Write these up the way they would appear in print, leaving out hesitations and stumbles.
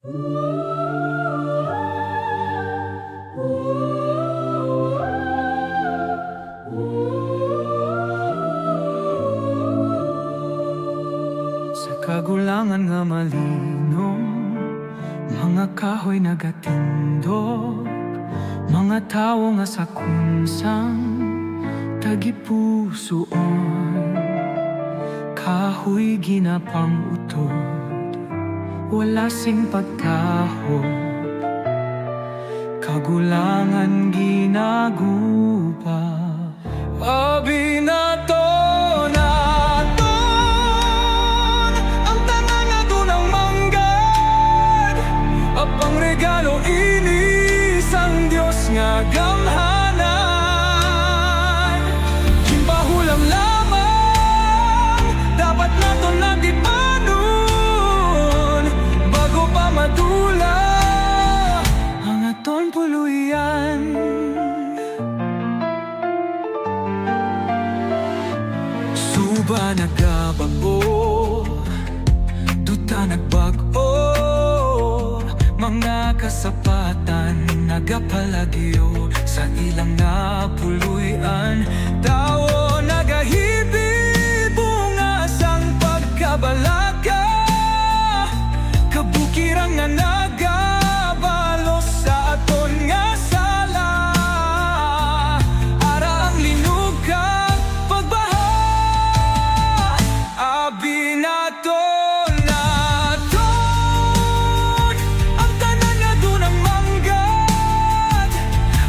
Sa kagulangan nga malinom, mga kahoy nagatindog, mga tao nga sa kunsang tagipusoon. Kahoy ginapang utod, wala sing pagkahod, kagulangan ginagupa. Abi na to naton, ang tanan na dunang manggad, apang regalo ini sang Dios nga gamhanan. Kimbahulam lamang dapat naton natipanon, bago pa madula ang aton puluyan. Suba nagababo, duta nagbago, mga kasapatan nagapalagyo sa ilang napuluyan. Tao nagahibi bunga sang pagkabalaka, kabukirang nga nagabalos sa aton nga sala. Ara ang linog kag pagbaha, abi na to naton, ang tanan nga dunang manggad,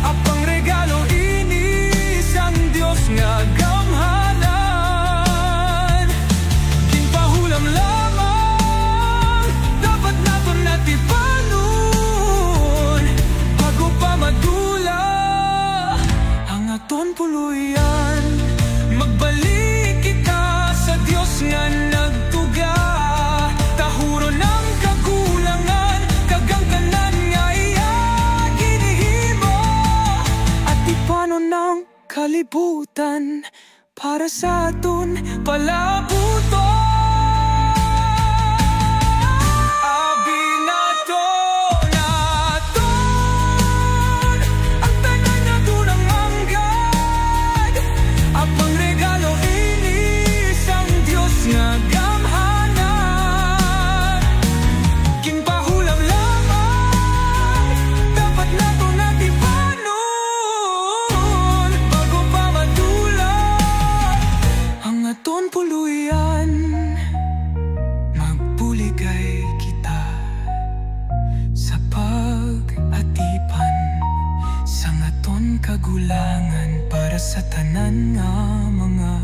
apang regalo ini sang Dios nga gamhanan. Ginpahulam lamang dapat naton natipanon, bago pa madula ang aton puluyan. Magbalik kita sa Dios nga nagtuga, tahuro ng kagulangan, kagang tanan nga iya ginihimo, at ipanon ng kalibutan para sa aton palabuton. Abi na to naton, ang tanan nga dunang manggad, apang regalo ini sang Dios nga gamhanan. Ginpahulam lamang dapat naton natipanon, bago pa madula ang aton puluyan. Magbuligay kita sa pag-atipan sang aton kagulangan para sa tanan nga mga